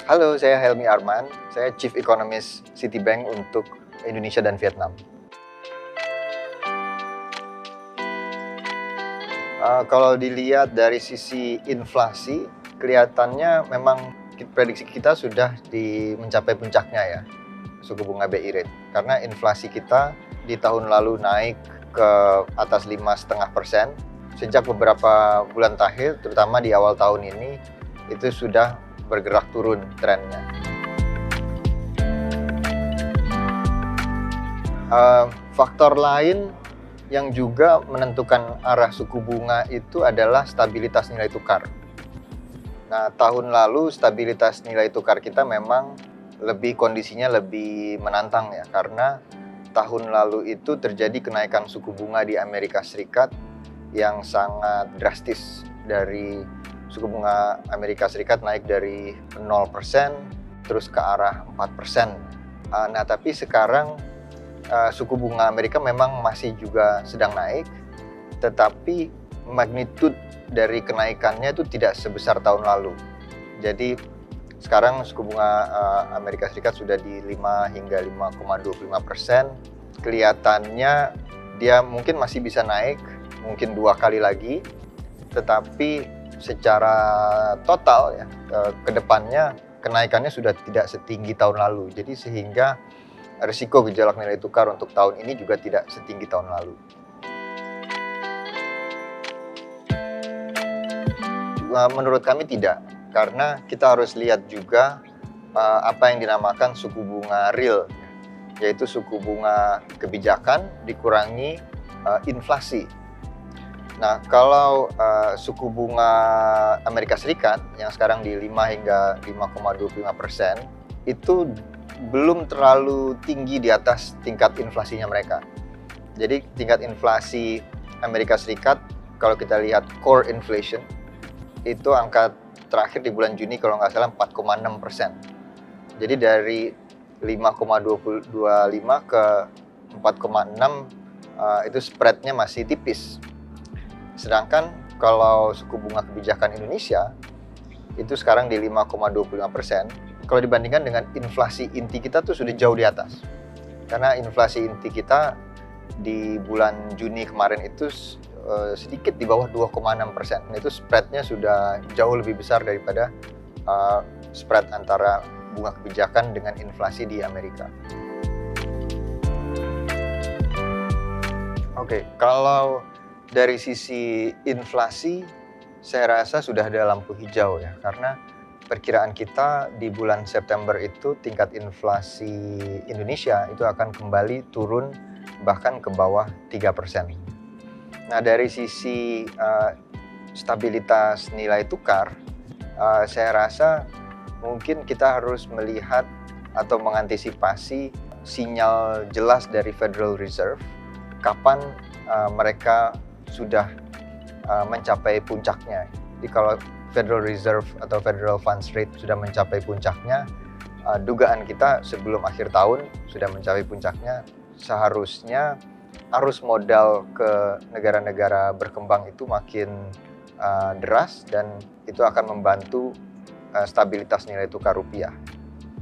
Halo, saya Helmi Arman. Saya Chief Economist Citibank untuk Indonesia dan Vietnam. Kalau dilihat dari sisi inflasi, kelihatannya memang prediksi kita sudah mencapai puncaknya ya, suku bunga BI rate. Karena inflasi kita di tahun lalu naik ke atas 5,5%. Sejak beberapa bulan terakhir, terutama di awal tahun ini, itu sudah bergerak turun trennya. Faktor lain yang juga menentukan arah suku bunga itu adalah stabilitas nilai tukar. Nah, tahun lalu stabilitas nilai tukar kita memang kondisinya lebih menantang ya, karena tahun lalu itu terjadi kenaikan suku bunga di Amerika Serikat yang sangat drastis. Dari suku bunga Amerika Serikat naik dari 0% terus ke arah 4%. Nah, tapi sekarang suku bunga Amerika memang masih juga sedang naik, tetapi magnitude dari kenaikannya itu tidak sebesar tahun lalu. Jadi sekarang suku bunga Amerika Serikat sudah di 5 hingga 5,25%. Kelihatannya dia mungkin masih bisa naik, mungkin 2 kali lagi, tetapi secara total ya ke depannya kenaikannya sudah tidak setinggi tahun lalu. Jadi sehingga risiko gejolak nilai tukar untuk tahun ini juga tidak setinggi tahun lalu. Menurut kami tidak, karena kita harus lihat juga apa yang dinamakan suku bunga real, yaitu suku bunga kebijakan dikurangi inflasi. Nah, kalau suku bunga Amerika Serikat yang sekarang di 5 hingga 5,25% itu belum terlalu tinggi di atas tingkat inflasinya mereka. Jadi tingkat inflasi Amerika Serikat, kalau kita lihat core inflation, itu angka terakhir di bulan Juni kalau nggak salah 4,6%. Jadi dari 5,25 ke 4,6 itu spreadnya masih tipis. Sedangkan kalau suku bunga kebijakan Indonesia itu sekarang di 5,25%. Kalau dibandingkan dengan inflasi inti kita tuh sudah jauh di atas. Karena inflasi inti kita di bulan Juni kemarin itu sedikit di bawah 2,6%. Itu spreadnya sudah jauh lebih besar daripada spread antara bunga kebijakan dengan inflasi di Amerika. Oke, kalau dari sisi inflasi, saya rasa sudah ada lampu hijau ya, karena perkiraan kita di bulan September itu tingkat inflasi Indonesia itu akan kembali turun bahkan ke bawah 3%. Nah, dari sisi stabilitas nilai tukar, saya rasa mungkin kita harus melihat atau mengantisipasi sinyal jelas dari Federal Reserve kapan mereka sudah mencapai puncaknya. Jadi kalau Federal Reserve atau Federal Funds Rate sudah mencapai puncaknya, dugaan kita sebelum akhir tahun sudah mencapai puncaknya, seharusnya arus modal ke negara-negara berkembang itu makin deras, dan itu akan membantu stabilitas nilai tukar rupiah.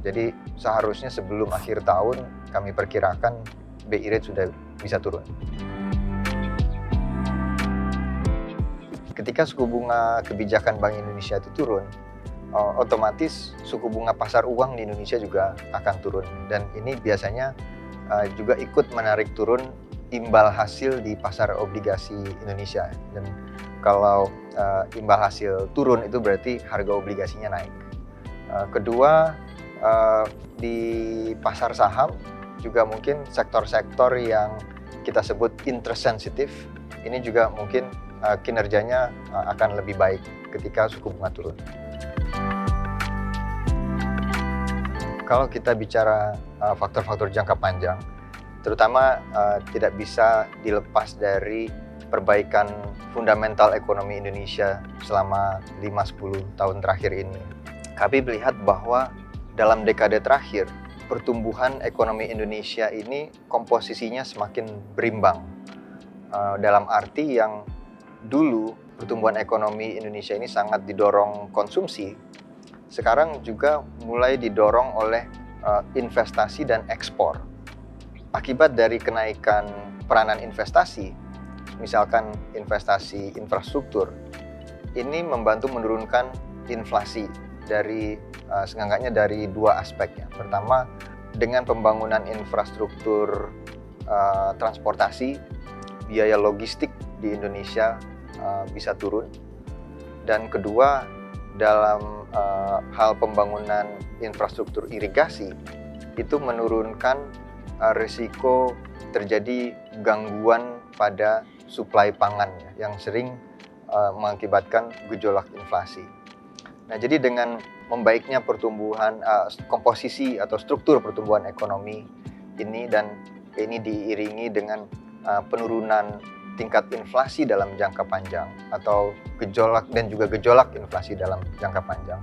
Jadi seharusnya sebelum akhir tahun kami perkirakan BI rate sudah bisa turun. Ketika suku bunga kebijakan Bank Indonesia itu turun, otomatis suku bunga pasar uang di Indonesia juga akan turun. Dan ini biasanya juga ikut menarik turun imbal hasil di pasar obligasi Indonesia. Dan kalau imbal hasil turun itu berarti harga obligasinya naik. Kedua, di pasar saham juga mungkin sektor-sektor yang kita sebut interest sensitive, ini juga mungkin kinerjanya akan lebih baik ketika suku bunga turun. Kalau kita bicara faktor-faktor jangka panjang, terutama tidak bisa dilepas dari perbaikan fundamental ekonomi Indonesia selama 5-10 tahun terakhir ini. Kami melihat bahwa dalam dekade terakhir, pertumbuhan ekonomi Indonesia ini komposisinya semakin berimbang. Dalam arti yang dulu pertumbuhan ekonomi Indonesia ini sangat didorong konsumsi, sekarang juga mulai didorong oleh investasi dan ekspor. Akibat dari kenaikan peranan investasi, misalkan investasi infrastruktur, ini membantu menurunkan inflasi dari seenggaknya dari dua aspek ya. Pertama, dengan pembangunan infrastruktur transportasi, biaya logistik di Indonesia bisa turun. Dan kedua, dalam hal pembangunan infrastruktur irigasi, itu menurunkan risiko terjadi gangguan pada suplai pangan ya, yang sering mengakibatkan gejolak inflasi. Nah, jadi dengan membaiknya pertumbuhan, komposisi atau struktur pertumbuhan ekonomi ini, dan ini diiringi dengan penurunan tingkat inflasi dalam jangka panjang atau gejolak inflasi dalam jangka panjang,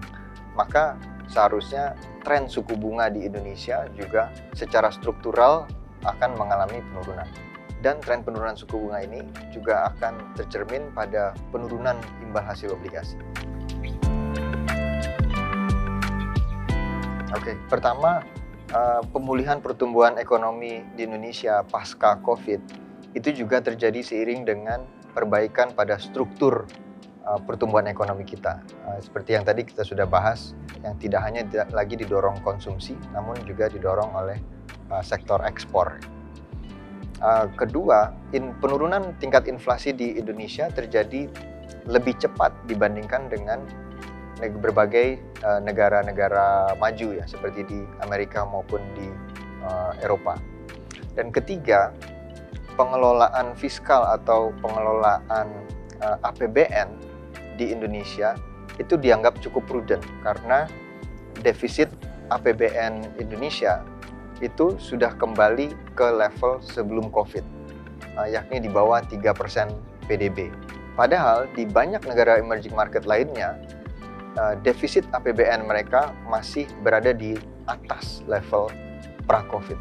maka seharusnya tren suku bunga di Indonesia juga secara struktural akan mengalami penurunan. Dan tren penurunan suku bunga ini juga akan tercermin pada penurunan imbal hasil obligasi. Oke, pertama, pemulihan pertumbuhan ekonomi di Indonesia pasca COVID itu juga terjadi seiring dengan perbaikan pada struktur pertumbuhan ekonomi kita. Seperti yang tadi kita sudah bahas, yang tidak hanya lagi didorong konsumsi, namun juga didorong oleh sektor ekspor. Kedua, penurunan tingkat inflasi di Indonesia terjadi lebih cepat dibandingkan dengan berbagai negara-negara maju ya, seperti di Amerika maupun di Eropa. Dan ketiga, pengelolaan fiskal atau pengelolaan APBN di Indonesia itu dianggap cukup prudent karena defisit APBN Indonesia itu sudah kembali ke level sebelum COVID, yakni di bawah 3% PDB. Padahal di banyak negara emerging market lainnya, defisit APBN mereka masih berada di atas level pra-COVID.